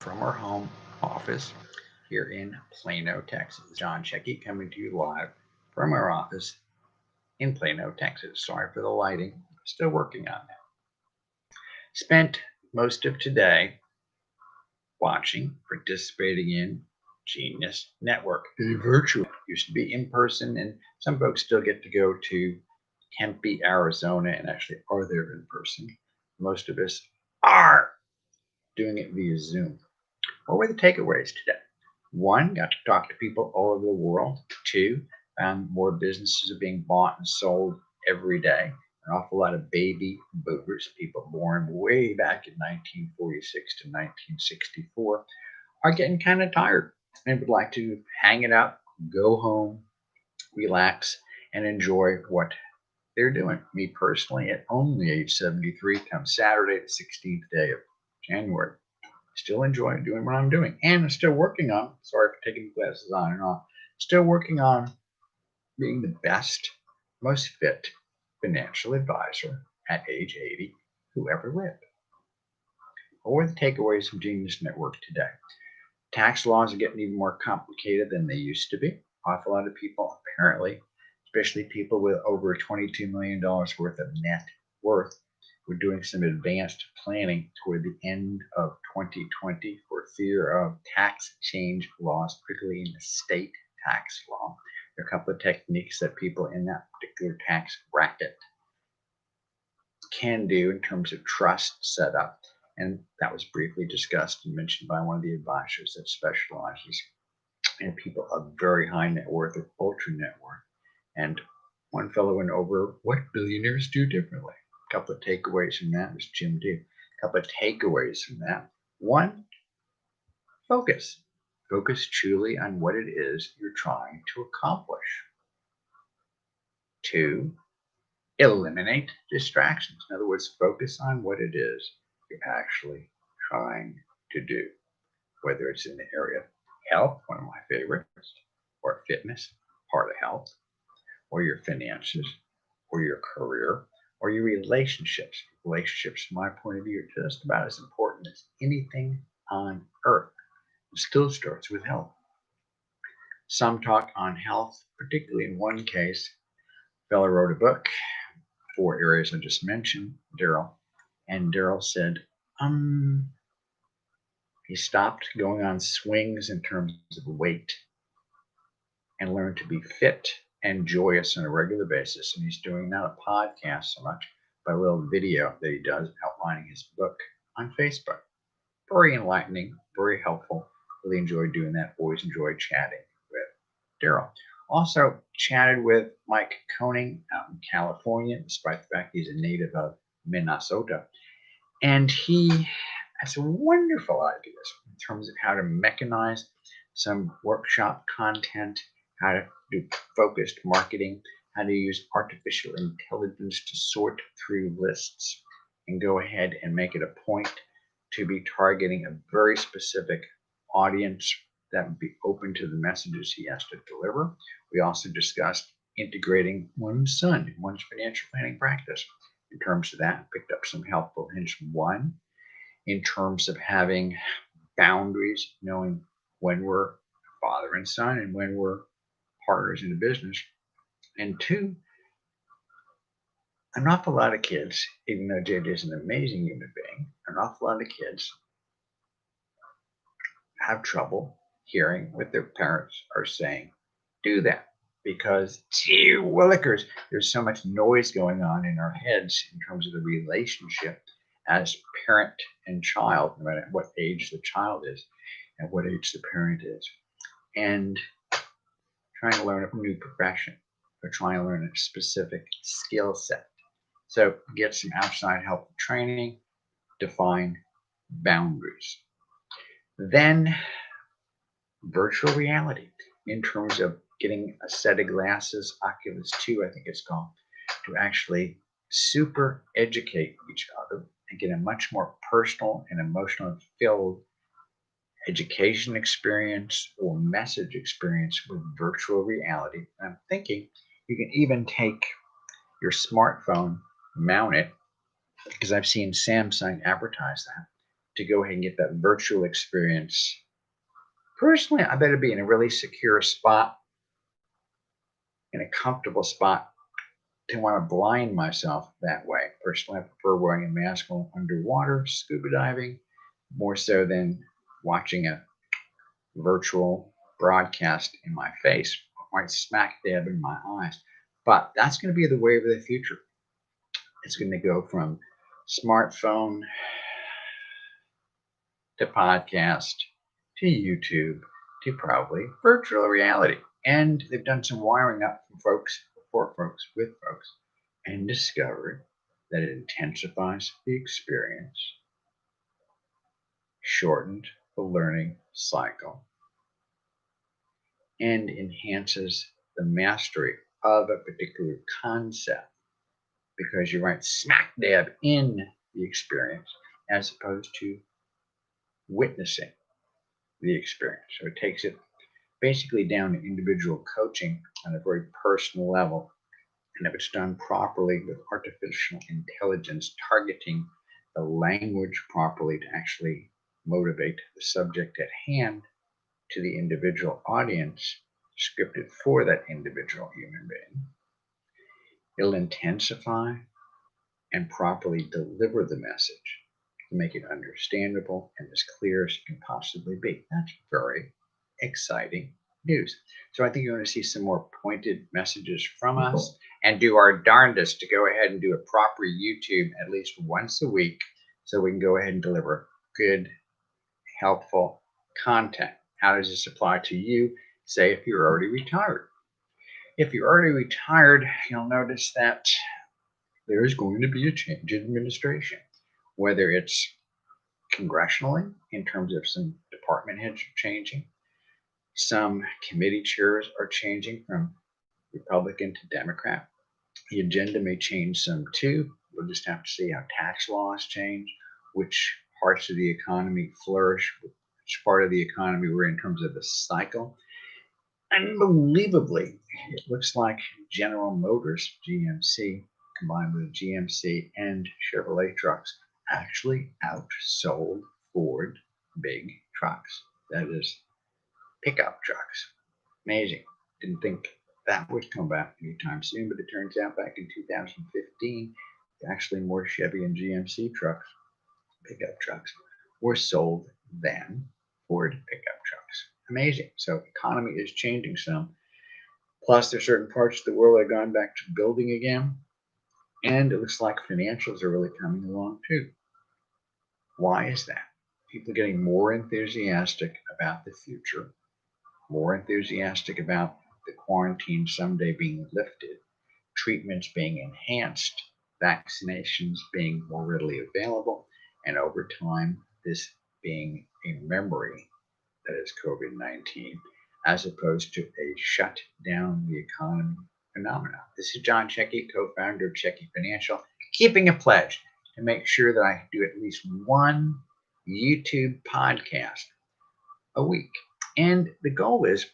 from our home office here in Plano, Texas. John Checky coming to you live from our office in Plano, Texas. Sorry for the lighting. Still working on that. Spent most of today watching, participating in Genius Network, the virtual. Used to be in person, and some folks still get to go to Tempe, Arizona, and actually are there in person. Most of us are doing it via Zoom. What were the takeaways today? One, got to talk to people all over the world. Two, found more businesses are being bought and sold every day. An awful lot of baby boomers, people born way back in 1946 to 1964, are getting kind of tired and would like to hang it up, go home, relax, and enjoy what they're doing. Me personally, at only age 73, come Saturday, the 16th day of January, still enjoy doing what I'm doing. And I'm still working on, sorry for taking the glasses on and off, still working on being the best, most fit financial advisor at age 80 who ever lived. What were the takeaways from Genius Network today? Tax laws are getting even more complicated than they used to be. An awful lot of people, apparently, especially people with over $22 million worth of net worth, we're doing some advanced planning toward the end of 2020 for fear of tax change laws, particularly in the state tax law. There are a couple of techniques that people in that particular tax bracket can do in terms of trust setup. And that was briefly discussed and mentioned by one of the advisors that specializes in people of very high net worth or ultra net worth. And one fellow went over what billionaires do differently. A couple of takeaways from that was Jim D. A couple of takeaways from that. One, focus. Focus truly on what it is you're trying to accomplish. Two, eliminate distractions. In other words, focus on what it is you're actually trying to do, whether it's in the area of health, one of my favorites, or fitness, part of health, or your finances, or your career, or your relationships. Relationships, from my point of view, are just about as important as anything on earth. It still starts with health. Some talk on health, particularly in one case. A fellow wrote a book, 4 areas I just mentioned, Daryl. And Daryl said, he stopped going on swings in terms of weight and learned to be fit and joyous on a regular basis. And he's doing not a podcast so much, but a little video that he does outlining his book on Facebook. Very enlightening, very helpful. Really enjoyed doing that. Always enjoyed chatting with Daryl. Also chatted with Mike Koning out in California, despite the fact he's a native of Minnesota. And he has some wonderful ideas in terms of how to mechanize some workshop content, how to do focused marketing, how to use artificial intelligence to sort through lists and go ahead and make it a point to be targeting a very specific audience that would be open to the messages he has to deliver. We also discussed integrating one's son in one's financial planning practice. In terms of that, picked up some helpful hints. One, in terms of having boundaries, knowing when we're father and son and when we're partners in a business. And two, an awful lot of kids, even though JJ is an amazing human being, an awful lot of kids have trouble hearing what their parents are saying. Do that because, gee willikers, there's so much noise going on in our heads in terms of the relationship as parent and child, no matter what age the child is and what age the parent is. And trying to learn a new profession or trying to learn a specific skill set. So get some outside help with training, define boundaries. Then virtual reality in terms of getting a set of glasses, Oculus 2, I think it's called, to actually super educate each other and get a much more personal and emotional filled education experience or message experience with virtual reality. And I'm thinking you can even take your smartphone, mount it, because I've seen Samsung advertise that, to go ahead and get that virtual experience. Personally, I better be in a really secure spot, in a comfortable spot, to want to blind myself that way. Personally, I prefer wearing a mask while underwater, scuba diving, more so than watching a virtual broadcast in my face, right smack dab in my eyes. But that's going to be the wave of the future. It's going to go from smartphone to podcast to YouTube to probably virtual reality. And they've done some wiring up for folks, with folks, and discovered that it intensifies the experience, shortened the learning cycle, and enhances the mastery of a particular concept because you're right smack dab in the experience as opposed to witnessing the experience. So it takes it basically down to individual coaching on a very personal level. And if it's done properly with artificial intelligence targeting the language properly to actually motivate the subject at hand to the individual audience, scripted for that individual human being, it'll intensify and properly deliver the message to make it understandable and as clear as it can possibly be. That's very exciting news. So I think you're going to see some more pointed messages from us and do our darndest to go ahead and do a proper YouTube at least once a week so we can go ahead and deliver good, helpful content. How does this apply to you? Say if you're already retired. If you're already retired, you'll notice that there is going to be a change in administration, whether it's congressionally in terms of some department heads changing, some committee chairs are changing from Republican to Democrat. The agenda may change some too. We'll just have to see how tax laws change, which parts of the economy flourish, which part of the economy we're in terms of the cycle. Unbelievably, it looks like General Motors, GMC, combined with GMC and Chevrolet trucks, actually outsold Ford big trucks. That is pickup trucks. Amazing. Didn't think that would come back anytime soon, but it turns out back in 2015, actually more Chevy and GMC trucks, pickup trucks, were sold than Ford pickup trucks. Amazing. So economy is changing some. Plus, there's certain parts of the world that have gone back to building again. And it looks like financials are really coming along too. Why is that? People are getting more enthusiastic about the future, more enthusiastic about the quarantine someday being lifted, treatments being enhanced, vaccinations being more readily available, and over time, this being a memory that is COVID 19, as opposed to a shut down the economy phenomenon. This is John Checky, co founder of Checky Financial, keeping a pledge to make sure that I do at least one YouTube podcast a week. And the goal is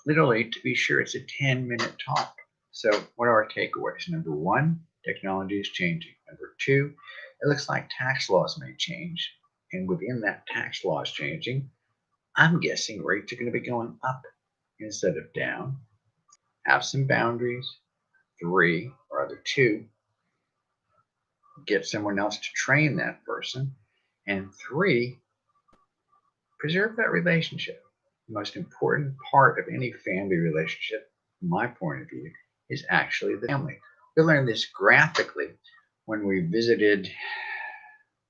literally to be sure it's a 10-minute talk. So, what are our takeaways? Number one, technology is changing. Number two, it looks like tax laws may change. And within that tax laws changing, I'm guessing rates are going to be going up instead of down. Have some boundaries. Three, or other two, get someone else to train that person. And three, preserve that relationship. The most important part of any family relationship, from my point of view, is actually the family. We learned this graphically when we visited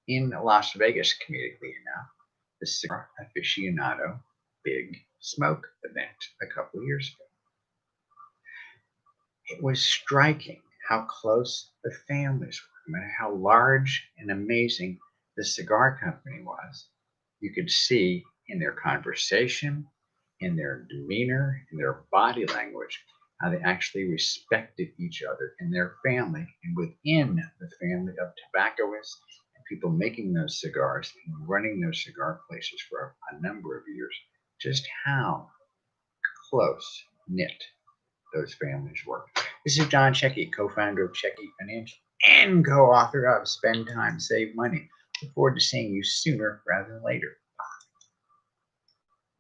in Las Vegas, comedically enough, the Cigar Aficionado Big Smoke event a couple of years ago. It was striking how close the families were, no matter how large and amazing the cigar company was. You could see in their conversation, in their demeanor, in their body language, how they actually respected each other and their family, and within the family of tobacconists and people making those cigars and running those cigar places for a number of years, just how close knit those families were. This is John Checky, co-founder of Checky Financial and co-author of Spend Time, Save Money. Look forward to seeing you sooner rather than later.